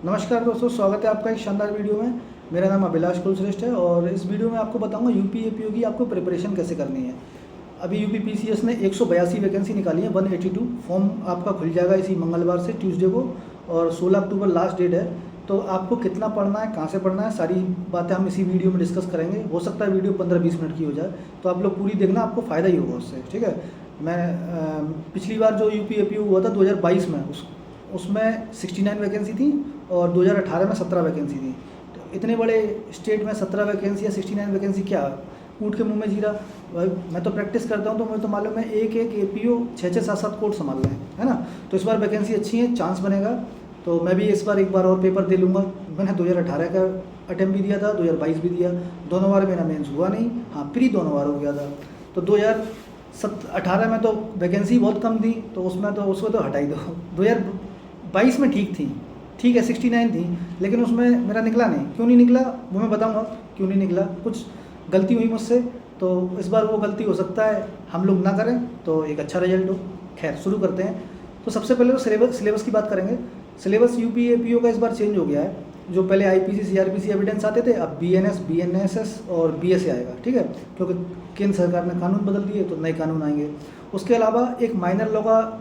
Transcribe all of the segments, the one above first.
नमस्कार दोस्तों, स्वागत है आपका एक शानदार वीडियो में। मेरा नाम अभिलाष कुलश्रेष्ठ है और इस वीडियो में आपको बताऊंगा यूपी एपीओ की आपको प्रिपरेशन कैसे करनी है। अभी यूपी पीसीएस ने 182 वैकेंसी निकाली है, 182 फॉर्म आपका खुल जाएगा इसी मंगलवार से ट्यूसडे को, और 16 अक्टूबर लास्ट डेट है। तो आपको कितना पढ़ना है, कहाँ से पढ़ना है, सारी बातें हम इसी वीडियो में डिस्कस करेंगे। हो सकता है वीडियो 15-20 मिनट की हो जाए, तो आप लोग पूरी देखना, आपको फ़ायदा ही होगा उससे। ठीक है। मैं पिछली बार जो यूपी एपीओ हुआ था 2022 में, उसमें 69 वैकेंसी थी और 2018 में 17 वैकेंसी थी। तो इतने बड़े स्टेट में 17 वैकेंसी या 69 वैकेंसी क्या, ऊँट के मुंह में जीरा। मैं तो प्रैक्टिस करता हूँ तो मुझे तो मालूम है एक एपीओ 6-6, 7-7 कोर्ट संभाल रहे हैं, है ना। तो इस बार वैकेंसी अच्छी है, चांस बनेगा। तो मैं भी इस बार एक बार और पेपर दे लूँगा। मैंने 2018 का अटैम्प्ट भी दिया था, 2022 भी दिया। दोनों बार मेरा मेंस हुआ नहीं, हाँ प्री दोनों बार हो गया था। तो 2018 में तो वैकेंसी बहुत कम थी, तो उसमें तो हटा ही दो। 2022 में ठीक है 69 थी, लेकिन उसमें मेरा निकला नहीं। क्यों नहीं निकला वो मैं बताऊंगा, क्यों नहीं निकला। कुछ गलती हुई मुझसे, तो इस बार वो गलती हो सकता है हम लोग ना करें तो एक अच्छा रिजल्ट हो। खैर शुरू करते हैं। तो सबसे पहले तो सिलेबस की बात करेंगे। सिलेबस यूपी एपीओ का इस बार चेंज हो गया है। जो पहले आईपीसी सीआरपीसी एविडेंस आते थे, अब बीएनएस बीएनएसएस और बीएसए आएगा। ठीक है, क्योंकि केंद्र सरकार ने कानून बदल दिए तो नए कानून आएंगे। उसके अलावा एक माइनर लॉ का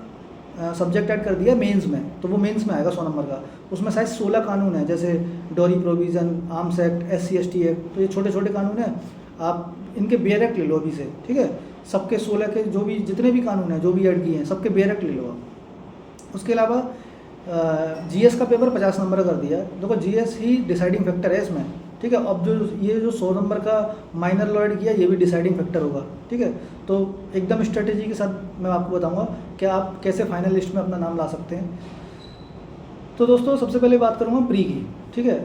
सब्जेक्ट ऐड कर दिया मेंस में, तो वो मेंस में आएगा 100 नंबर का। उसमें शायद 16 कानून है, जैसे डोरी provision, arms act, SC/ST act. तो ये छोटे छोटे कानून हैं, आप इनके बेयर एक्ट ले लो अभी से। ठीक है, सबके 16 के जो भी जितने भी कानून हैं जो भी ऐड किए हैं सबके बेयर एक्ट ले लो आप। उसके अलावा जीएस का पेपर 50 नंबर का कर दिया है। देखो जीएस ही डिसाइडिंग फैक्टर है इसमें। ठीक है, अब जो 100 नंबर का माइनर लॉ ऐड किया, ये भी डिसाइडिंग फैक्टर होगा। ठीक है, तो एकदम स्ट्रेटेजी के साथ मैं आपको बताऊंगा कि आप कैसे फाइनल लिस्ट में अपना नाम ला सकते हैं। तो दोस्तों सबसे पहले बात करूँगा प्री की। ठीक है,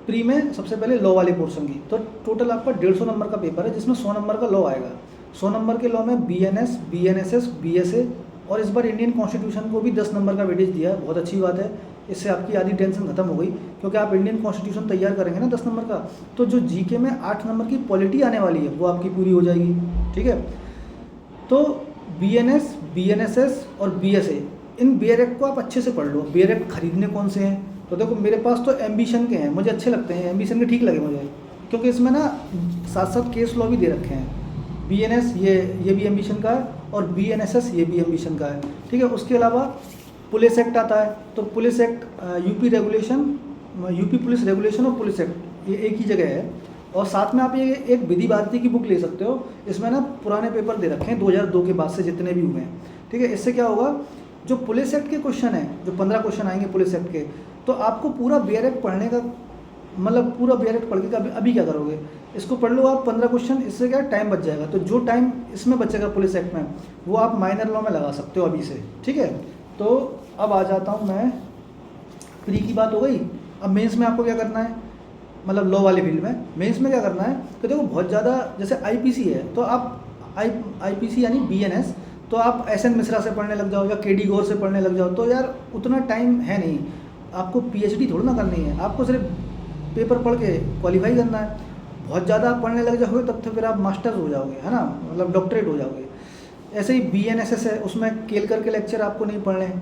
प्री में सबसे पहले लॉ वाले पोर्शन की। तो टोटल आपका 150 नंबर का पेपर है, जिसमें 100 नंबर का लॉ आएगा। 100 नंबर के लॉ में बीएनएस बीएनएसएस बीएसए और इस बार इंडियन कॉन्स्टिट्यूशन को भी 10 नंबर का वेटेज दिया है। बहुत अच्छी बात है, इससे आपकी आधी टेंशन खत्म हो गई, क्योंकि आप इंडियन कॉन्स्टिट्यूशन तैयार करेंगे ना 10 नंबर का, तो जो जीके में 8 नंबर की पॉलिटी आने वाली है वो आपकी पूरी हो जाएगी। ठीक है, तो बीएनएस बीएनएसएस और बीएसए, इन बेयर एक्ट को आप अच्छे से पढ़ लो। बेयर एक्ट खरीदने कौन से हैं, तो देखो मेरे पास तो एम्बिशन के हैं, मुझे अच्छे लगते हैं, एम्बिशन के ठीक लगे मुझे, क्योंकि इसमें ना साथ साथ केस लॉ भी दे रखे हैं। बीएनएस ये भी एम्बिशन का है और बीएनएसएस ये भी एम्बिशन का है। ठीक है, उसके अलावा पुलिस एक्ट आता है। तो police act UP regulation, UP police regulation और पुलिस एक्ट ये एक ही जगह है। और साथ में आप ये एक विधि भारती की बुक ले सकते हो। इसमें ना पुराने पेपर दे रखे हैं 2002 के बाद से जितने भी हुए हैं। ठीक है, इससे क्या होगा, जो पुलिस एक्ट के क्वेश्चन हैं, जो 15 क्वेश्चन आएंगे पुलिस एक्ट के, तो आपको पूरा बेयर एक्ट पढ़ने का मतलब पूरा बेयर एक्ट पढ़ के अभी क्या करोगे, इसको पढ़ लो आप 15 क्वेश्चन, इससे क्या टाइम बच जाएगा। तो जो टाइम इसमें बचेगा पुलिस एक्ट में, वो आप माइनर लॉ में लगा सकते हो अभी से। ठीक है, तो अब आ जाता हूँ मैं, प्री की बात हो गई। अब मेंस में आपको क्या करना है, मतलब लॉ वाले फील्ड में मेंस में क्या करना है, तो देखो बहुत ज़्यादा जैसे आईपीसी है, तो आप आईपीसी यानी बीएनएस, तो आप SN मिश्रा से पढ़ने लग जाओ या KD गौर से पढ़ने लग जाओ, तो यार उतना टाइम है नहीं। आपको PhD थोड़ी ना करनी है, आपको सिर्फ पेपर पढ़ के क्वालिफाई करना है। बहुत ज़्यादा आप पढ़ने लग जाओगे तब तो फिर आप मास्टर हो जाओगे, है ना, मतलब डॉक्टरेट हो जाओगे। ऐसे ही BNSS है, उसमें केलकर के लेक्चर आपको नहीं पढ़ने,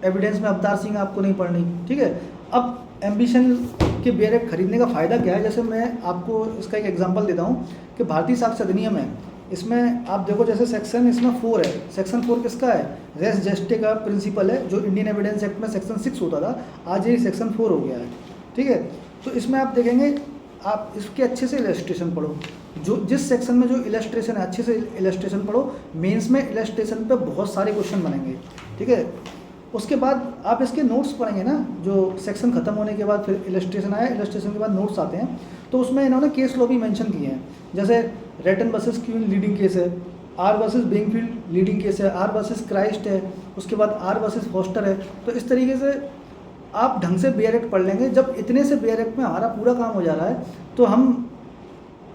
एविडेंस में अवतार सिंह आपको नहीं पढ़नी। ठीक है, अब एम्बिशन के बेयर एक्ट खरीदने का फ़ायदा क्या है, जैसे मैं आपको इसका एक एग्जांपल देता हूँ कि भारतीय साक्ष्य अधिनियम है, इसमें आप देखो जैसे सेक्शन इसमें 4 है। सेक्शन 4 किसका है, रेस जेस्टे का प्रिंसिपल है, जो इंडियन एविडेंस एक्ट में सेक्शन 6 होता था, आज ये सेक्शन 4 हो गया है। ठीक है, तो इसमें आप देखेंगे, आप इसके अच्छे से इलस्ट्रेशन पढ़ो, जो जिस सेक्शन में जो इलस्ट्रेशन है अच्छे से इलस्ट्रेशन पढ़ो। मेंस में इलस्ट्रेशन पे बहुत सारे क्वेश्चन बनेंगे। ठीक है, उसके बाद आप इसके नोट्स पढ़ेंगे ना, जो सेक्शन खत्म होने के बाद फिर इलस्ट्रेशन आया, इलस्ट्रेशन के बाद नोट्स आते हैं, तो उसमें इन्होंने केस लॉ भी मेंशन किए हैं। जैसे रेटन वर्सेस क्वीन लीडिंग केस है, आर वर्सेस बिंगफील्ड लीडिंग केस है, आर वर्सेस क्राइस्ट है, उसके बाद आर वर्सेस फॉस्टर है। तो इस तरीके से आप ढंग से बेयर एक्ट पढ़ लेंगे। जब इतने से बेयर एक्ट में हमारा पूरा काम हो जा रहा है, तो हम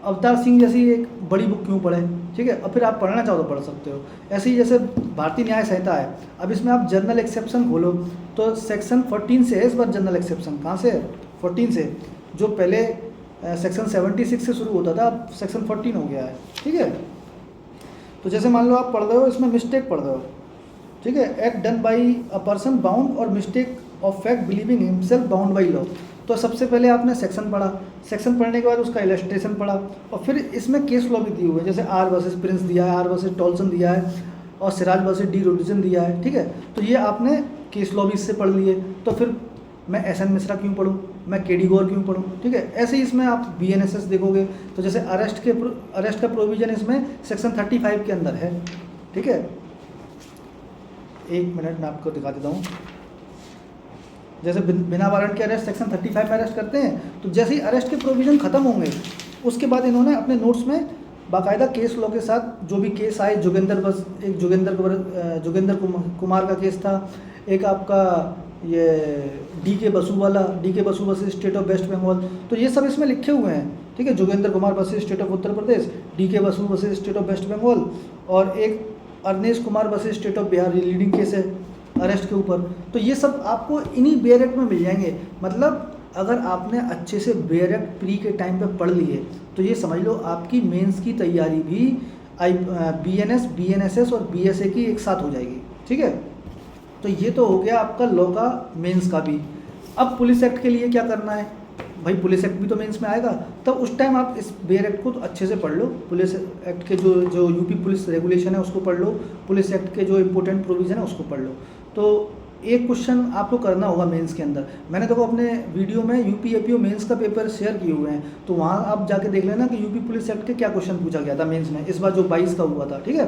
अवतार सिंह जैसी एक बड़ी बुक क्यों पढ़ें। ठीक है, अब फिर आप पढ़ना चाहो तो पढ़ सकते हो। ऐसे ही जैसे भारतीय न्याय संहिता है, अब इसमें आप जनरल एक्सेप्शन खोलो तो सेक्शन 14 से है इस बार जनरल एक्सेप्शन। कहाँ से है, 14 से, जो पहले सेक्शन 76 से शुरू होता था, अब सेक्शन 14 हो गया है। ठीक है, तो जैसे मान लो आप पढ़ रहे हो, इसमें मिस्टेक पढ़ रहे हो। ठीक है, act done by a person bound or mistake of fact believing himself bound by law. तो सबसे पहले आपने सेक्शन पढ़ा, सेक्शन पढ़ने के बाद उसका इलस्ट्रेशन पढ़ा, और फिर इसमें केस लॉ भी दिए हुए हैं, जैसे आर वर्सेस प्रिंस दिया है, आर वर्सेस टॉल्सन दिया है, और सिराज वर्सेस डी रोडिसन दिया है, ठीक है। तो ये आपने केस लॉ भी इससे पढ़ लिए। तो फिर मैं एस.एन. मिश्रा क्यों पढ़ूँ, मैं के.डी. गौर क्यों पढ़ूँ, ठीक है। ऐसे ही इसमें आप BNSS देखोगे तो जैसे अरेस्ट का प्रोविज़न इसमें सेक्शन 35 के अंदर है, ठीक है। एक मिनट मैं आपको दिखा देता हूँ। जैसे बिना वारंट के अरेस्ट सेक्शन 35 में अरेस्ट करते हैं, तो जैसे ही अरेस्ट के प्रोविज़न ख़त्म होंगे उसके बाद इन्होंने अपने नोट्स में बाकायदा केस लॉ के साथ जो भी केस आए, जोगेंद्र कुमार का केस था, एक आपका ये D K. Basu versus state of West Bengal, तो ये सब इसमें लिखे हुए हैं, ठीक है। Jogendra Kumar versus state of Uttar Pradesh, D K. Basu versus state of West Bengal, और एक Arnesh Kumar versus state of Bihar, ये लीडिंग केस है अरेस्ट के ऊपर। तो ये सब आपको इन्हीं बेयर एक्ट में मिल जाएंगे। मतलब अगर आपने अच्छे से बेयर एक्ट प्री के टाइम पे पढ़ लिए तो ये समझ लो आपकी मेंस की तैयारी भी BNSS और BSA की एक साथ हो जाएगी, ठीक है। तो ये तो हो गया आपका लॉ का मेंस का भी। अब पुलिस एक्ट के लिए क्या करना है भाई, पुलिस एक्ट भी तो मेंस में आएगा, तब उस टाइम आप इस बेयर एक्ट को तो अच्छे से पढ़ लो। पुलिस एक्ट के जो यूपी पुलिस रेगुलेशन है उसको पढ़ लो, पुलिस एक्ट के जो इंपॉर्टेंट प्रोविज़न है उसको पढ़ लो। तो एक क्वेश्चन आपको करना होगा मेंस के अंदर। मैंने देखो अपने वीडियो में UP-APO मेंस का पेपर शेयर किए हुए हैं, तो वहाँ आप जाके देख लेना कि यूपी पुलिस एक्ट के क्या क्वेश्चन पूछा गया था मेंस में इस बार जो 22 का हुआ था, ठीक है।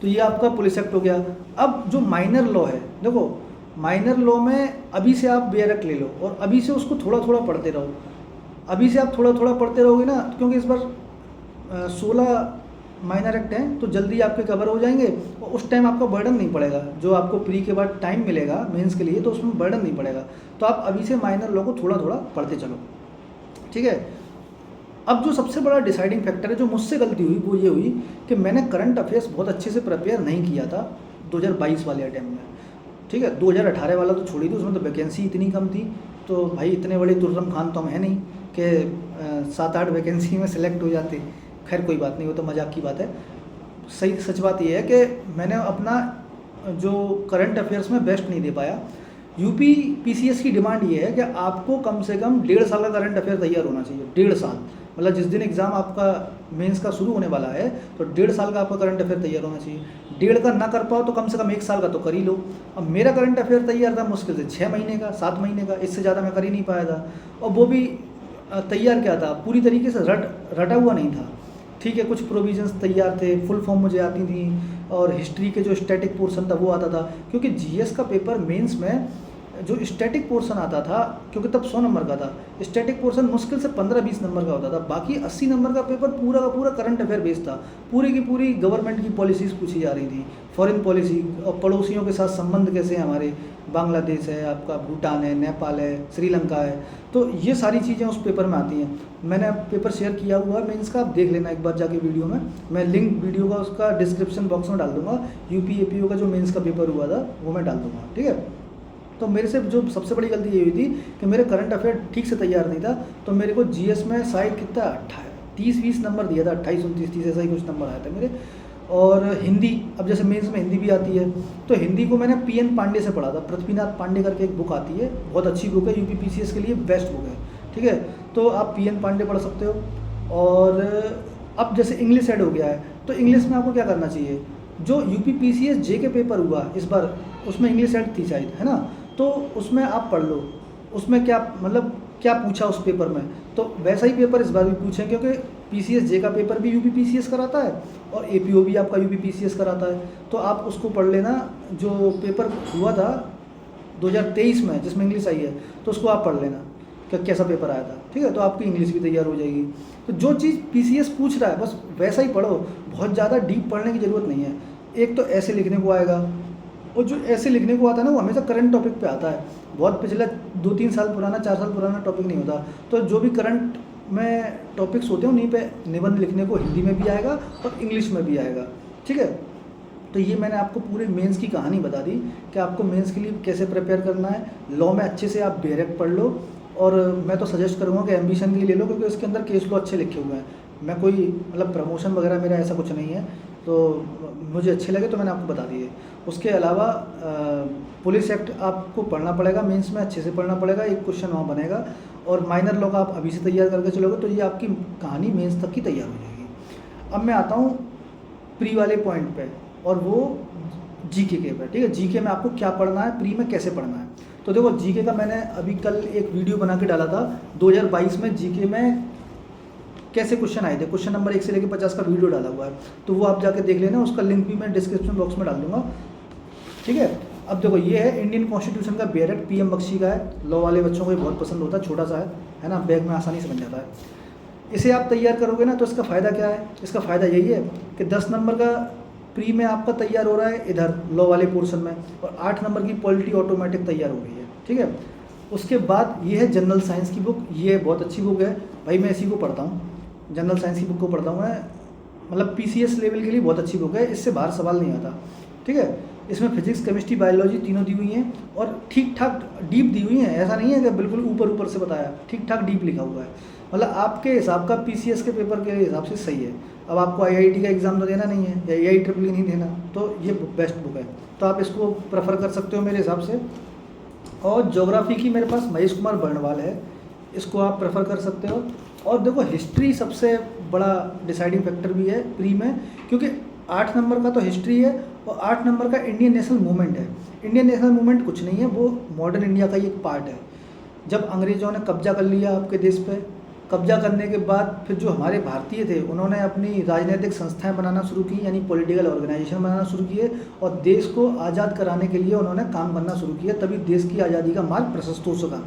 तो ये आपका पुलिस एक्ट हो गया। अब जो माइनर लॉ है, देखो माइनर लॉ में अभी से आप बेयर एक्ट ले लो और अभी से उसको थोड़ा थोड़ा पढ़ते रहो। अभी से आप थोड़ा थोड़ा पढ़ते रहोगे ना, क्योंकि इस बार 16 माइनर एक्ट हैं तो जल्दी आपके कवर हो जाएंगे और उस टाइम आपका बर्डन नहीं पड़ेगा। जो आपको प्री के बाद टाइम मिलेगा मेंस के लिए तो उसमें बर्डन नहीं पड़ेगा। तो आप अभी से माइनर लॉ को थोड़ा थोड़ा पढ़ते चलो, ठीक है। अब जो सबसे बड़ा डिसाइडिंग फैक्टर है, जो मुझसे गलती हुई वो ये हुई कि मैंने करंट अफेयर्स बहुत अच्छे से प्रिपेयर नहीं किया था 2022 वाले अटैम्प्ट में, ठीक है। 2018 वाला तो छोड़ी थी, उसमें तो वैकेंसी इतनी कम थी। तो भाई इतने बड़े तुर्रम खान तो हम है नहीं कि 7-8 वैकेंसी में सिलेक्ट हो जाते। खैर कोई बात नहीं, वो तो मजाक की बात है। सही सच बात ये है कि मैंने अपना जो करंट अफेयर्स में बेस्ट नहीं दे पाया। यूपी PCS की डिमांड ये है कि आपको कम से कम 1.5 साल का करंट अफेयर तैयार होना चाहिए। 1.5 साल मतलब जिस दिन एग्ज़ाम आपका मेंस का शुरू होने वाला है तो 1.5 साल का आपका करंट अफेयर तैयार होना चाहिए। 1.5 का ना कर पाओ तो कम से कम 1 साल का तो कर ही लो। अब मेरा करंट अफेयर तैयार था मुश्किल से 6 महीने का, 7 महीने का, इससे ज़्यादा मैं कर ही नहीं पाया था। और वो भी तैयार क्या था, पूरी तरीके से रटा हुआ नहीं था, ठीक है। कुछ प्रोविजंस तैयार थे, फुल फॉर्म मुझे आती थी, और हिस्ट्री के जो स्टैटिक पोर्शन था वो आता था। क्योंकि GS का पेपर मेंस में जो स्टैटिक पोर्शन आता था, क्योंकि तब 100 नंबर का था, स्टैटिक पोर्शन मुश्किल से 15-20 नंबर का होता था। बाकी 80 नंबर का पेपर पूरा का पूरा करंट अफेयर बेस्ड था। पूरी की पूरी गवर्नमेंट की पॉलिसीज़ पूछी जा रही थी, फॉरेन पॉलिसी और पड़ोसियों के साथ संबंध कैसे हैं हमारे, बांग्लादेश है आपका, भूटान है, नेपाल है, श्रीलंका है, तो ये सारी चीज़ें उस पेपर में आती हैं। मैंने पेपर शेयर किया हुआ है मेंस का, आप देख लेना एक बार जाके वीडियो में। मैं लिंक वीडियो का उसका डिस्क्रिप्शन बॉक्स में डाल दूंगा। UP-APO का जो मेंस का पेपर हुआ था वो मैं डाल दूंगा, ठीक है। तो मेरे से जो सबसे बड़ी गलती ये हुई थी कि मेरे करंट अफेयर ठीक से तैयार नहीं था। तो मेरे को GS में शायद कितना 30-20 नंबर दिया था, 28-29-30 ऐसा ही कुछ नंबर आया था मेरे। और हिंदी, अब जैसे मेंस में हिंदी भी आती है, तो हिंदी को मैंने PN पांडे से पढ़ा था। पृथ्वीनाथ पांडे करके एक बुक आती है, बहुत अच्छी बुक है, UP PCS के लिए बेस्ट बुक है, ठीक है। तो आप PN पांडे पढ़ सकते हो। और अब जैसे इंग्लिश ऐड हो गया है, तो इंग्लिश में आपको क्या करना चाहिए, जो UP PCS J के पेपर हुआ इस बार उसमें इंग्लिश ऐड थी शायद, है ना। तो उसमें आप पढ़ लो, उसमें क्या मतलब क्या पूछा उस पेपर में, तो वैसा ही पेपर इस बार भी पूछें। क्योंकि PCS J का पेपर भी UP PCS कराता है और APO भी आपका UP PCS कराता है। तो आप उसको पढ़ लेना, जो पेपर हुआ था 2023 में जिसमें इंग्लिश आई है, तो उसको आप पढ़ लेना कि कैसा पेपर आया था, ठीक है। तो आपकी इंग्लिश भी तैयार हो जाएगी। तो जो चीज़ PCS पूछ रहा है बस वैसा ही पढ़ो, बहुत ज़्यादा डीप पढ़ने की ज़रूरत नहीं है। एक तो ऐसे लिखने को आएगा, और जो ऐसे लिखने को आता है ना वो हमेशा करंट टॉपिक पे आता है, बहुत पिछला 2-3 साल पुराना, 4 साल पुराना टॉपिक नहीं होता। तो जो भी करंट में टॉपिक्स होते हैं उन्हीं पे निबंध लिखने को हिंदी में भी आएगा और इंग्लिश में भी आएगा, ठीक है। तो ये मैंने आपको पूरे मेंस की कहानी बता दी कि आपको मेंस के लिए कैसे प्रिपेयर करना है। लॉ में अच्छे से आप बेयर एक्ट पढ़ लो, और मैं तो सजेस्ट करूँगा कि एम्बिशन के लिए ले लो, क्योंकि उसके अंदर केस लॉ अच्छे लिखे हुए हैं। मैं कोई मतलब प्रमोशन वगैरह मेरा ऐसा कुछ नहीं है, तो मुझे अच्छे लगे तो मैंने आपको बता दिए। उसके अलावा पुलिस एक्ट आपको पढ़ना पड़ेगा मेंस में, अच्छे से पढ़ना पड़ेगा, एक क्वेश्चन वहाँ बनेगा। और माइनर लॉ का आप अभी से तैयार करके चलोगे तो ये आपकी कहानी मेंस तक की तैयार हो जाएगी। अब मैं आता हूँ प्री वाले पॉइंट पे, और वो जीके के पे। ठीक है, जीके में आपको क्या पढ़ना है, प्री में कैसे पढ़ना है। तो देखो जीके का मैंने अभी कल एक वीडियो बना के डाला था 2022 में जीके में कैसे क्वेश्चन आए थे, क्वेश्चन नंबर 1 से लेकर 50 का वीडियो डाला हुआ है, तो वो आप जाके देख लेना, उसका लिंक भी मैं डिस्क्रिप्शन बॉक्स में डाल दूंगा। ठीक है, अब देखो ये है इंडियन कॉन्स्टिट्यूशन का बेयर एक्ट, PM बख्शी का है, लॉ वाले बच्चों को ये बहुत पसंद होता है, छोटा सा है ना, बैग में आसानी से बन जाता है। इसे आप तैयार करोगे ना तो इसका फ़ायदा क्या है, इसका फ़ायदा यही है कि 10 नंबर का प्री में आपका तैयार हो रहा है इधर लॉ वाले पोर्शन में, और 8 नंबर की पॉलिटी ऑटोमेटिक तैयार हो गई है। ठीक है, उसके बाद ये है जनरल साइंस की बुक, ये बहुत अच्छी बुक है भाई, मैं इसी को पढ़ता हूँ, जनरल साइंस की बुक को पढ़ता हूँ मैं, मतलब PCS लेवल के लिए बहुत अच्छी बुक है, इससे बाहर सवाल नहीं आता। ठीक है, इसमें फिजिक्स, केमिस्ट्री, बायोलॉजी तीनों दी हुई हैं, और ठीक ठाक डीप दी हुई हैं, ऐसा नहीं है कि बिल्कुल ऊपर ऊपर से बताया, ठीक ठाक डीप लिखा हुआ है, मतलब आपके हिसाब का PCS के पेपर के हिसाब से सही है। अब आपको IIT का एग्ज़ाम तो देना नहीं है या AIEEE नहीं देना, तो ये बेस्ट बुक है, तो आप इसको प्रेफर कर सकते हो मेरे हिसाब से। और ज्योग्राफी की मेरे पास महेश कुमार बर्णवाल है, इसको आप प्रेफर कर सकते हो। और देखो हिस्ट्री सबसे बड़ा डिसाइडिंग फैक्टर भी है प्री में, क्योंकि 8 नंबर का तो हिस्ट्री है, और 8 नंबर का इंडियन नेशनल मूवमेंट है। इंडियन नेशनल मूवमेंट कुछ नहीं है, वो मॉडर्न इंडिया का ही एक पार्ट है। जब अंग्रेज़ों ने कब्जा कर लिया आपके देश पे, कब्जा करने के बाद फिर जो हमारे भारतीय थे उन्होंने अपनी राजनीतिक संस्थाएं बनाना शुरू की, यानी पॉलिटिकल ऑर्गेनाइजेशन बनाना शुरू किए, और देश को आज़ाद कराने के लिए उन्होंने काम करना शुरू किया, तभी देश की आज़ादी का मार्ग प्रशस्त हो सका।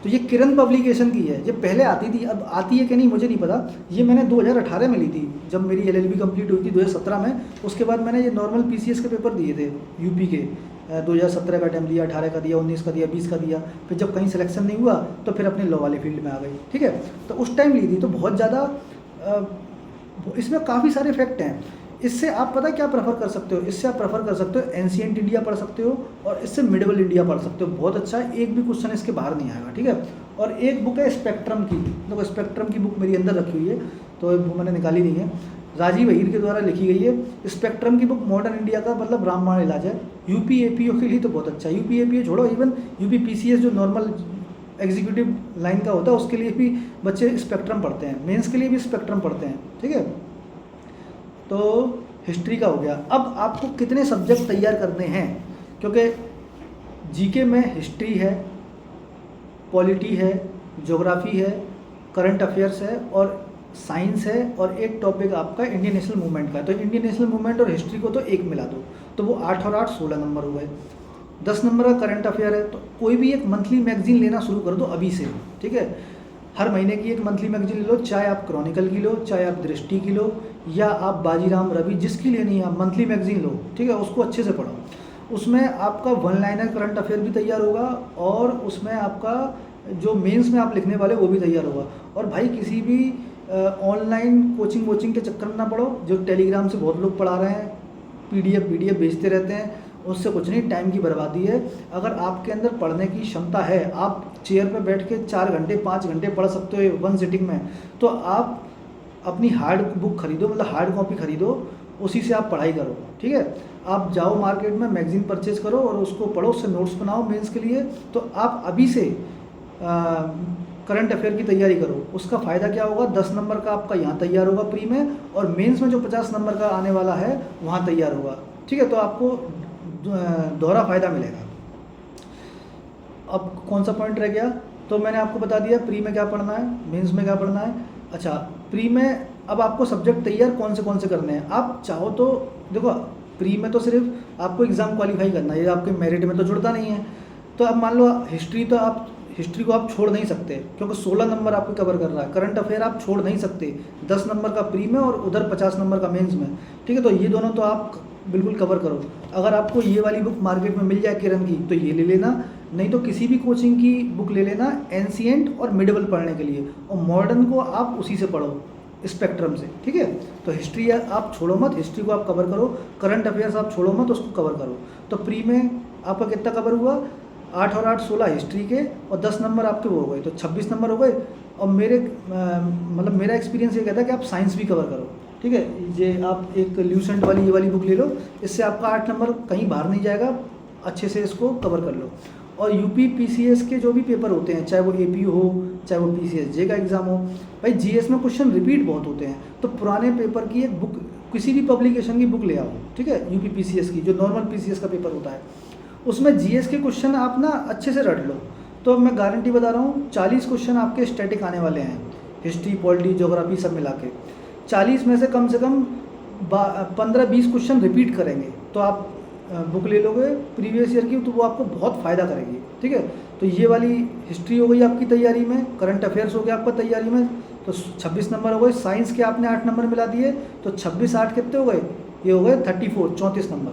तो ये किरण पब्लिकेशन की है, ये पहले आती थी, अब आती है कि नहीं मुझे नहीं पता, ये मैंने 2018 में ली थी, जब मेरी LLB कंप्लीट हुई थी 2017 में। उसके बाद मैंने ये नॉर्मल PCS के पेपर दिए थे यूपी के, 2017 का टाइम दिया, 18 का दिया, 19 का दिया, 20 का दिया, फिर जब कहीं सिलेक्शन नहीं हुआ तो फिर अपने लॉ वाले फील्ड में आ गई। ठीक है, तो उस टाइम ली थी, तो बहुत ज़्यादा इसमें काफ़ी सारे फैक्ट हैं। इससे आप पता क्या प्रेफर कर सकते हो, इससे आप प्रेफर कर सकते हो एंशिएंट इंडिया पढ़ सकते हो, और इससे मिडिवल इंडिया पढ़ सकते हो, बहुत अच्छा है, एक भी क्वेश्चन इसके बाहर नहीं आएगा। ठीक है, और एक बुक है स्पेक्ट्रम की, देखो स्पेक्ट्रम की बुक मेरी अंदर रखी हुई है, तो वो मैंने निकाली नहीं है, राजीव अहीर के द्वारा लिखी गई है। स्पेक्ट्रम की बुक मॉडर्न इंडिया का मतलब रामबाण इलाज है, UP APO के लिए तो बहुत अच्छा है। UP APO छोड़ो, इवन UP PCS जो नॉर्मल एग्जीक्यूटिव लाइन का होता है उसके लिए भी बच्चे स्पेक्ट्रम पढ़ते हैं, मेंस के लिए भी स्पेक्ट्रम पढ़ते हैं। ठीक है, तो हिस्ट्री का हो गया। अब आपको कितने सब्जेक्ट तैयार करने हैं, क्योंकि जीके में हिस्ट्री है, पॉलिटी है, ज्योग्राफी है, करंट अफेयर्स है, और साइंस है, और एक टॉपिक आपका इंडियन नेशनल मूवमेंट का है। तो इंडियन नेशनल मूवमेंट और हिस्ट्री को तो एक मिला दो, तो वो 8 और 8 16 नंबर हो गए। 10 नंबर का करंट अफेयर है, तो कोई भी एक मंथली मैगजीन लेना शुरू कर दो अभी से। ठीक है, हर महीने की एक मंथली मैगजीन ले लो, चाहे आप क्रॉनिकल की लो, चाहे आप दृष्टि की लो, या आप बाजीराम रवि, जिसकी लेनी है आप मंथली मैगजीन लो। ठीक है, उसको अच्छे से पढ़ो, उसमें आपका 1 लाइनर करंट अफेयर भी तैयार होगा, और उसमें आपका जो मेंस में आप लिखने वाले वो भी तैयार होगा। और भाई किसी भी ऑनलाइन कोचिंग के चक्कर में ना पड़ो, जो टेलीग्राम से बहुत लोग पढ़ा रहे हैं, PDF भेजते रहते हैं, उससे कुछ नहीं, टाइम की बर्बादी है। अगर आपके अंदर पढ़ने की क्षमता है, आप चेयर पर बैठ के 4 घंटे 5 घंटे पढ़ सकते हो 1 सिटिंग में, तो आप अपनी हार्ड बुक खरीदो, मतलब हार्ड कॉपी खरीदो, उसी से आप पढ़ाई करो। ठीक है, आप जाओ मार्केट में मैगजीन परचेज करो और उसको पढ़ो, उससे नोट्स बनाओ मेंस के लिए। तो आप अभी से करंट अफेयर की तैयारी करो। उसका फ़ायदा क्या होगा, 10 नंबर का आपका यहाँ तैयार होगा प्री में, और मेंस में जो 50 नंबर का आने वाला है वहाँ तैयार होगा। ठीक है, तो आपको दोहरा फ़ायदा मिलेगा। अब कौन सा पॉइंट रह गया, तो मैंने आपको बता दिया प्री में क्या पढ़ना है, मेंस में क्या पढ़ना है। अच्छा, प्री में अब आपको सब्जेक्ट तैयार कौन से करने हैं। आप चाहो तो देखो, प्री में तो सिर्फ आपको एग्ज़ाम क्वालिफाई करना है, ये आपके मेरिट में तो जुड़ता नहीं है। तो अब मान लो हिस्ट्री को आप छोड़ नहीं सकते, क्योंकि 16 नंबर आपको कवर कर रहा है। करंट अफेयर आप छोड़ नहीं सकते, 10 नंबर का प्री में और उधर 50 नंबर का मेंस में। ठीक है, तो ये दोनों तो आप बिल्कुल कवर करो। अगर आपको ये वाली बुक मार्केट में मिल जाए किरण की, तो ये ले लेना, नहीं तो किसी भी कोचिंग की बुक ले लेना एंशिएंट और मिडिवल पढ़ने के लिए, और मॉडर्न को आप उसी से पढ़ो स्पेक्ट्रम से। ठीक है, तो हिस्ट्री आप छोड़ो मत, हिस्ट्री को आप कवर करो, करंट अफेयर्स आप छोड़ो मत, उसको कवर करो। तो प्री में आपका कितना कवर हुआ, 8 और 8 16 हिस्ट्री के, और 10 नंबर आपके वो हो गए, तो 26 नंबर हो गए। और मेरा एक्सपीरियंस ये कहता है कि आप साइंस भी कवर करो। ठीक है, ये आप एक ल्यूसेंट वाली ये वाली बुक ले लो, इससे आपका 8 नंबर कहीं बाहर नहीं जाएगा, अच्छे से इसको कवर कर लो। और यूपी पीसीएस के जो भी पेपर होते हैं, चाहे वो एपीयू हो चाहे वो पीसीएस जे का एग्ज़ाम हो, भाई जीएस में क्वेश्चन रिपीट बहुत होते हैं, तो पुराने पेपर की एक बुक, किसी भी पब्लिकेशन की बुक ले आओ, ठीक है, यूपी पीसीएस की जो नॉर्मल पीसीएस का पेपर होता है, उसमें जीएस के क्वेश्चन आप ना अच्छे से रट लो। तो मैं गारंटी बता रहा हूँ 40 क्वेश्चन आपके स्टैटिक आने वाले हैं, हिस्ट्री पॉलिटी ज्योग्राफी सब मिला के। 40 में से कम 15-20 क्वेश्चन रिपीट करेंगे, तो आप बुक ले लोगे प्रीवियस ईयर की, तो वो आपको बहुत फ़ायदा करेगी, ठीक है। तो ये वाली हिस्ट्री हो गई आपकी तैयारी में, करंट अफेयर्स हो गया आपका तैयारी में, तो 26 नंबर हो गए। साइंस के आपने 8 नंबर मिला दिए, तो 26-8 कितने हो गए, ये हो गए 34 नंबर।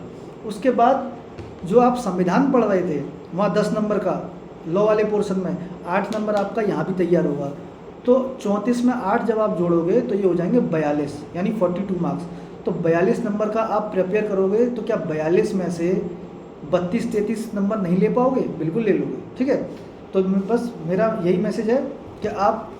उसके बाद जो आप संविधान पढ़ रहे थे वहाँ 10 नंबर का लॉ वाले पोर्शन में 8 नंबर आपका यहाँ भी तैयार होगा, तो 34 में 8 जब आप जोड़ोगे तो ये हो जाएंगे 42, यानी 42 मार्क्स। तो 42 नंबर का आप प्रिपेयर करोगे, तो क्या 42 में से 32-33 नंबर नहीं ले पाओगे? बिल्कुल ले लोगे, ठीक है। तो बस मेरा यही मैसेज है कि आप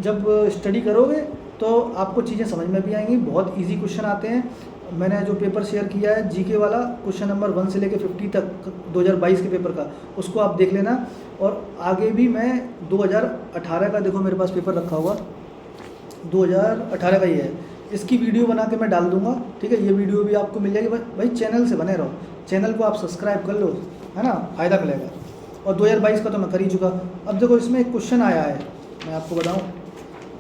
जब स्टडी करोगे तो आपको चीज़ें समझ में भी आएंगी, बहुत इजी क्वेश्चन आते हैं। मैंने जो पेपर शेयर किया है जीके वाला, क्वेश्चन नंबर 1 से लेकर 50 तक 2022 के पेपर का, उसको आप देख लेना। और आगे भी मैं 2018 का, देखो मेरे पास पेपर रखा हुआ 2018 का ही है, इसकी वीडियो बना के मैं डाल दूंगा, ठीक है। ये वीडियो भी आपको मिल जाएगी, भाई चैनल से बने रहो, चैनल को आप सब्सक्राइब कर लो, है ना, फ़ायदा मिलेगा। और 2022 का तो मैं कर ही चुका। अब देखो इसमें एक क्वेश्चन आया है, मैं आपको बताऊँ,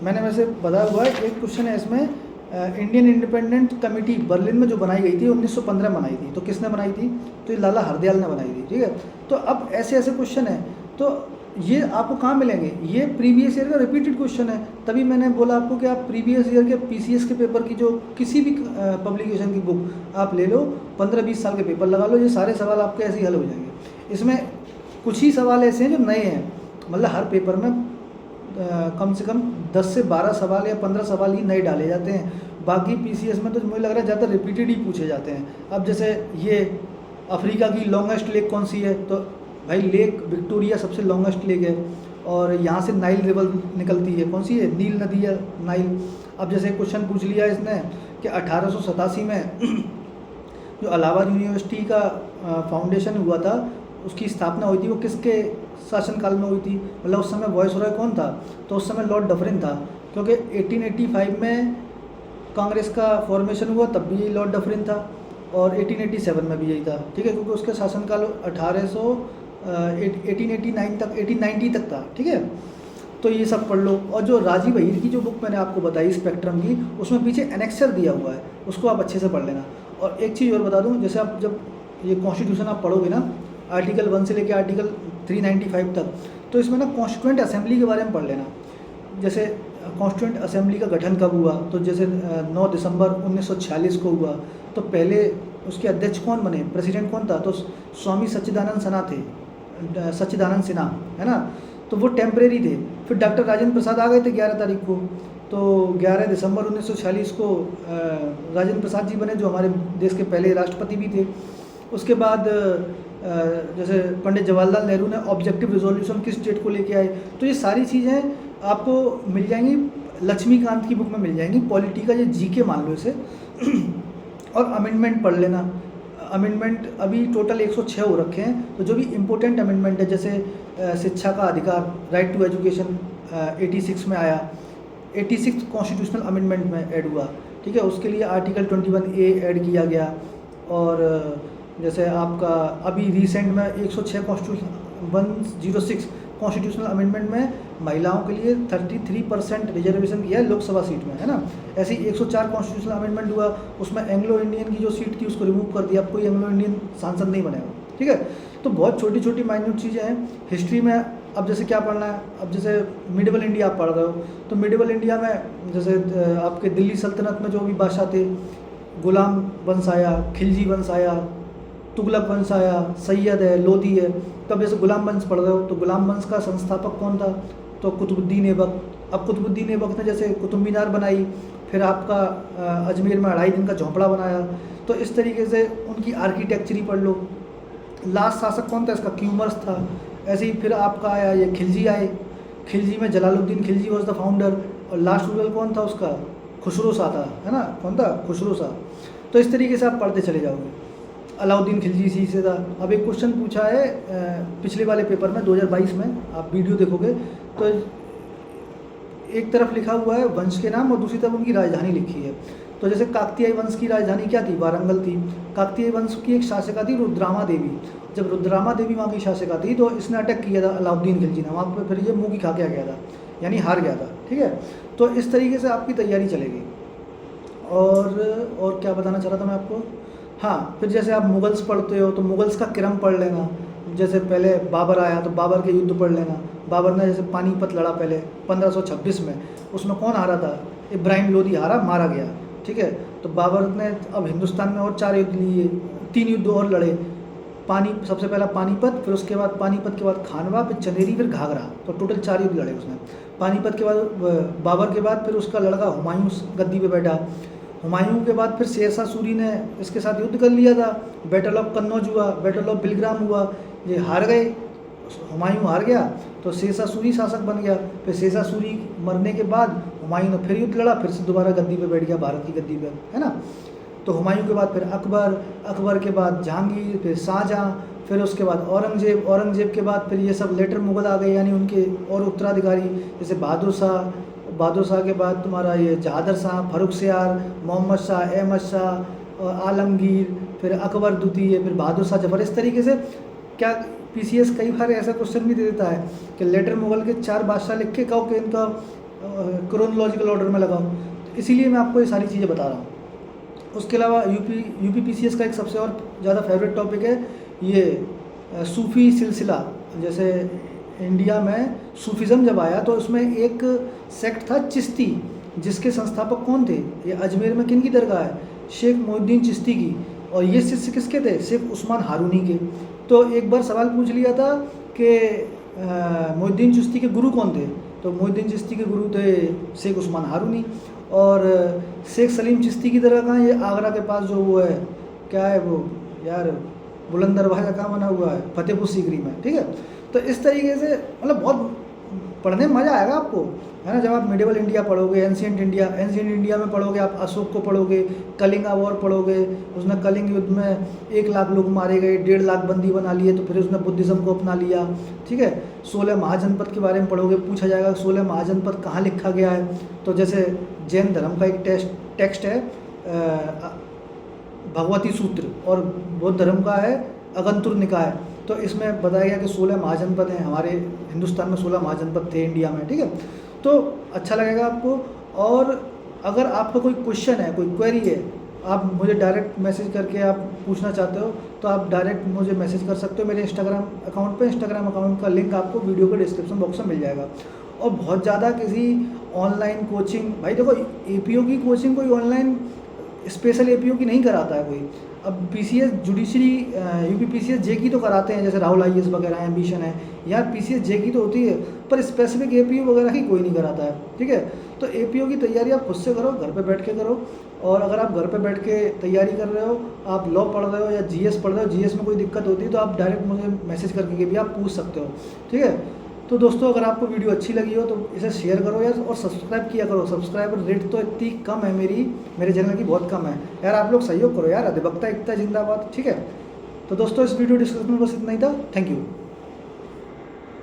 मैंने वैसे बताया हुआ है, एक क्वेश्चन है इसमें, इंडियन इंडिपेंडेंट कमेटी बर्लिन में जो बनाई गई थी 1915 में बनाई थी, तो किसने बनाई थी? तो ये लाला हरदयाल ने बनाई थी, ठीक है। तो अब ऐसे ऐसे क्वेश्चन है, तो ये आपको कहाँ मिलेंगे? ये प्रीवियस ईयर का रिपीटेड क्वेश्चन है, तभी मैंने बोला आपको कि आप प्रीवियस ईयर के पीसीएस के पेपर की जो किसी भी पब्लिकेशन की बुक आप ले लो, 15-20 साल के पेपर लगा लो, ये सारे सवाल आपके ऐसे ही हल हो जाएंगे। इसमें कुछ ही सवाल ऐसे हैं जो नए हैं, मतलब हर पेपर में कम से कम 10 से 12 सवाल या 15 सवाल ही नए डाले जाते हैं। बाकी पीसीएस में तो मुझे लग रहा है ज़्यादा रिपीटेड ही पूछे जाते हैं। अब जैसे ये अफ्रीका की लॉन्गेस्ट लेक कौन सी है, तो भाई लेक विक्टोरिया सबसे लॉन्गेस्ट लेक है, और यहाँ से नाइल रिवर निकलती है, कौन सी है? नील नदी है, नाइल। अब जैसे क्वेश्चन पूछ लिया इसने कि 1887 में जो इलाहाबाद यूनिवर्सिटी का फाउंडेशन हुआ था, उसकी स्थापना हुई थी, वो किसके शासनकाल में हुई थी? मतलब उस समय वायसरॉय कौन था? तो उस समय लॉर्ड डफरिन था, क्योंकि 1885 में कांग्रेस का फॉर्मेशन हुआ, तब भी लॉर्ड डफरिन था, और 1887 में भी यही था, ठीक है, क्योंकि उसके शासनकाल 1889 तक 1890 तक था, ठीक है। तो ये सब पढ़ लो। और जो राजीव अहीर की जो बुक मैंने आपको बताई स्पेक्ट्रम की, उसमें पीछे एनेक्सर दिया हुआ है, उसको आप अच्छे से पढ़ लेना। और एक चीज़ और बता दूं, जैसे आप जब ये कॉन्स्टिट्यूशन आप पढ़ोगे ना, आर्टिकल 1 से लेकर आर्टिकल 395 तक, तो इसमें ना कॉन्स्टिट्यूएंट असेंबली के बारे में पढ़ लेना। जैसे कॉन्स्टिट्यूएंट असेंबली का गठन कब हुआ, तो जैसे 9 दिसंबर 1946 को हुआ, तो पहले उसके अध्यक्ष कौन बने, प्रेसिडेंट कौन था? तो स्वामी सच्चिदानंद सिन्हा, है ना, तो वो टेम्परेरी थे। फिर डॉक्टर राजेंद्र प्रसाद आ गए थे 11 तारीख को, तो 11 दिसंबर 1946 को राजेंद्र प्रसाद जी बने, जो हमारे देश के पहले राष्ट्रपति भी थे। उसके बाद जैसे पंडित जवाहरलाल नेहरू ने ऑब्जेक्टिव रिजोल्यूशन किस डेट को लेके आए, तो ये सारी चीज़ें आपको मिल जाएंगी, लक्ष्मीकांत की बुक में मिल जाएंगी। पॉलिटी का ये जीके मान लो इसे। और अमेंडमेंट पढ़ लेना। अमेंडमेंट अभी टोटल 106 हो रखे हैं, तो जो भी इम्पोर्टेंट अमेंडमेंट है, जैसे शिक्षा का अधिकार, राइट टू एजुकेशन 86 में आया, 86 कॉन्स्टिट्यूशनल अमेंडमेंट में ऐड हुआ, ठीक है। उसके लिए आर्टिकल 21A ऐड किया गया। और जैसे आपका अभी रिसेंट में 106 106 कॉन्स्टिट्यूशनल अमेंडमेंट में महिलाओं के लिए 33% रिजर्वेशन किया है लोकसभा सीट में, है ना। ऐसे ही 104 कॉन्स्टिट्यूशनल अमेंडमेंट हुआ, उसमें एंग्लो इंडियन की जो सीट थी उसको रिमूव कर दिया, अब कोई एंग्लो इंडियन सांसद नहीं बनेगा, ठीक है। तो बहुत छोटी छोटी माइन्यूट चीज़ें हैं हिस्ट्री में। अब जैसे क्या पढ़ना है, अब जैसे मिडिवल इंडिया आप पढ़ रहे हो, तो मिडिवल इंडिया में जैसे आपके दिल्ली सल्तनत में जो भी बादशाह थे, गुलाम वंश आया, खिलजी वंश आया, तुगलक वंश आया, सैयद है, लोधी है। तब जैसे गुलाम वंश पढ़ रहे हो, तो गुलाम वंश का संस्थापक कौन था? तो कुतुबुद्दीन ऐबक। अब कुतुबुद्दीन ऐबक ने जैसे कुतुब मीनार बनाई, फिर आपका अजमेर में 2.5 दिन का झोंपड़ा बनाया, तो इस तरीके से उनकी आर्किटेक्चर ही पढ़ लो। लास्ट शासक कौन था इसका? क्यूमर्स था। ऐसे ही फिर आपका आया ये खिलजी आए, खिलजी में Jalaluddin Khilji was the founder. और लास्ट रूलर कौन था उसका? खुसरो शाह था, है ना, कौन था, खुसरो शाह। तो इस तरीके से आप पढ़ते चले जाओगे। अलाउद्दीन खिलजी इसी से था। अब एक क्वेश्चन पूछा है पिछले वाले पेपर में 2022 में, आप वीडियो देखोगे तो एक तरफ लिखा हुआ है वंश के नाम और दूसरी तरफ उनकी राजधानी लिखी है। तो जैसे काकतीय वंश की राजधानी क्या थी, वारंगल थी। काकतीय वंश की एक शासिका थी रुद्रामा देवी। जब रुद्रामा देवी वहाँ की शासिका थी तो इसने अटैक किया था अलाउद्दीन खिलजी ने वहाँ पर, फिर ये मुँह की खा के आ गया था, यानी हार गया था। ठीक है, तो इस तरीके से आपकी तैयारी चलेगी। और क्या बताना चाह रहा था मैं आपको, हाँ, फिर जैसे आप मुगल्स पढ़ते हो तो मुगल्स का क्रम पढ़ लेना। जैसे पहले बाबर आया तो बाबर के युद्ध पढ़ लेना। बाबर ने जैसे पानीपत लड़ा पहले 1526 में, उसमें कौन हारा था, इब्राहिम लोदी हारा, मारा गया। ठीक है, तो बाबर ने अब हिंदुस्तान में और 4 युद्ध लिए, 3 युद्ध और लड़े। सबसे पहला पानीपत, फिर उसके बाद पानीपत के बाद खानवा, फिर चंदेरी, फिर घाघरा, तो टोटल 4 युद्ध लड़े उसने। पानीपत के बाद बाबर के बाद फिर उसका लड़का हुमायूं गद्दी पे बैठा। हुमायूं के बाद फिर शेरशाह सूरी ने इसके साथ युद्ध कर लिया था। बैटल ऑफ कन्नौज हुआ, बैटल ऑफ बिलग्राम हुआ, ये हार गए, हुमायूं हार गया तो शेरशाह सूरी शासक बन गया। फिर शेरशाह सूरी मरने के बाद हुमायूं ने फिर युद्ध लड़ा, फिर से दोबारा गद्दी पे बैठ गया, भारत की गद्दी पे, है ना। तो हुमायूं के बाद फिर अकबर, अकबर के बाद जहांगीर, फिर शाहजहाँ, फिर उसके बाद औरंगजेब, औरंगजेब के बाद फिर ये सब लेटर मुगल आ गए, यानी उनके और उत्तराधिकारी, जैसे बहादुर शाह, बहादुर शाह के बाद तुम्हारा ये जहादर शाह, फर्रुखसियार, मोहम्मद शाह, अहमद शाह, आलमगीर, फिर अकबर द्वितीय, फिर बहादुर शाह जफर। इस तरीके से क्या पीसीएस कई बार ऐसा क्वेश्चन भी दे देता है कि लेटर मुगल के 4 बादशाह लिख के कहो कि इनका क्रोनोलॉजिकल ऑर्डर में लगाओ। तो इसीलिए मैं आपको ये सारी चीज़ें बता रहा हूँ। उसके अलावा यूपी पीसीएस का एक सबसे और ज़्यादा फेवरेट टॉपिक है ये सूफ़ी सिलसिला। जैसे इंडिया में सूफीज़म जब आया तो उसमें एक सेक्ट था चिश्ती, जिसके संस्थापक कौन थे, ये अजमेर में किन की दरगाह है, शेख मोहिउद्दीन चिश्ती की। और ये शिष्य किसके थे, शेख उस्मान हारूनी के। तो एक बार सवाल पूछ लिया था कि मोहिउद्दीन चिश्ती के गुरु कौन थे, तो मोहिउद्दीन चिश्ती के गुरु थे शेख उस्मान हारूनी। और शेख सलीम चिश्ती की दरगाह कहाँ है, ये आगरा के पास जो वो है, क्या है वो यार, बुलंद दरवाजा कहाँ बना हुआ है, फतेहपुर सीकरी में। ठीक है, तो इस तरीके से मतलब बहुत पढ़ने में मज़ा आएगा आपको, है ना। जब आप मिडिवल इंडिया पढ़ोगे, एंशिएंट इंडिया में पढ़ोगे, आप अशोक को पढ़ोगे, कलिंगा वॉर पढ़ोगे, उसने कलिंग युद्ध में 1 लाख लोग मारे गए, 1.5 लाख बंदी बना लिए, तो फिर उसने बुद्धिज़्म को अपना लिया। ठीक है, 16 महाजनपद के बारे में पढ़ोगे, पूछा जाएगा 16 महाजनपद कहाँ लिखा गया है। तो जैसे जैन धर्म का एक टेक्स्ट है भगवती सूत्र, और बौद्ध धर्म का है अगंतुर निकाय। तो इसमें बताया गया कि 16 महाजनपद हैं, हमारे हिंदुस्तान में 16 महाजनपद थे इंडिया में। ठीक है, तो अच्छा लगेगा आपको। और अगर आपका कोई क्वेश्चन है, कोई क्वेरी है, आप मुझे डायरेक्ट मैसेज करके आप पूछना चाहते हो तो आप डायरेक्ट मुझे मैसेज कर सकते हो मेरे इंस्टाग्राम अकाउंट पे। इंस्टाग्राम अकाउंट का लिंक आपको वीडियो के डिस्क्रिप्शन बॉक्स में मिल जाएगा। और बहुत ज़्यादा किसी ऑनलाइन कोचिंग, भाई देखो एपीओ की कोचिंग कोई ऑनलाइन स्पेशल एपीओ की नहीं कराता है कोई। अब पीसीएस जुडिशरी यूपी पीसीएस जे की तो कराते हैं, जैसे राहुल आईएएस वगैरह, एम्बिशन है, यार पीसीएस जे की तो होती है, पर स्पेसिफिक एपीओ वगैरह की कोई नहीं कराता है। ठीक है, तो एपीओ की तैयारी आप खुद से करो, घर पे बैठ के करो। और अगर आप घर पे बैठ के तैयारी कर रहे हो, आप लॉ पढ़ रहे हो या जीएस पढ़ रहे हो, जीएस में कोई दिक्कत होती है तो आप डायरेक्ट मुझे मैसेज करके भी आप पूछ सकते हो। ठीक है, तो दोस्तों अगर आपको वीडियो अच्छी लगी हो तो इसे शेयर करो यार, और सब्सक्राइब किया करो। सब्सक्राइबर रेट तो इतनी कम है मेरे चैनल की, बहुत कम है यार, आप लोग सहयोग करो यार। अधिवक्ता एकता जिंदाबाद। ठीक है, तो दोस्तों इस वीडियो डिस्क्रिप्शन में बस इतना ही था। Thank you.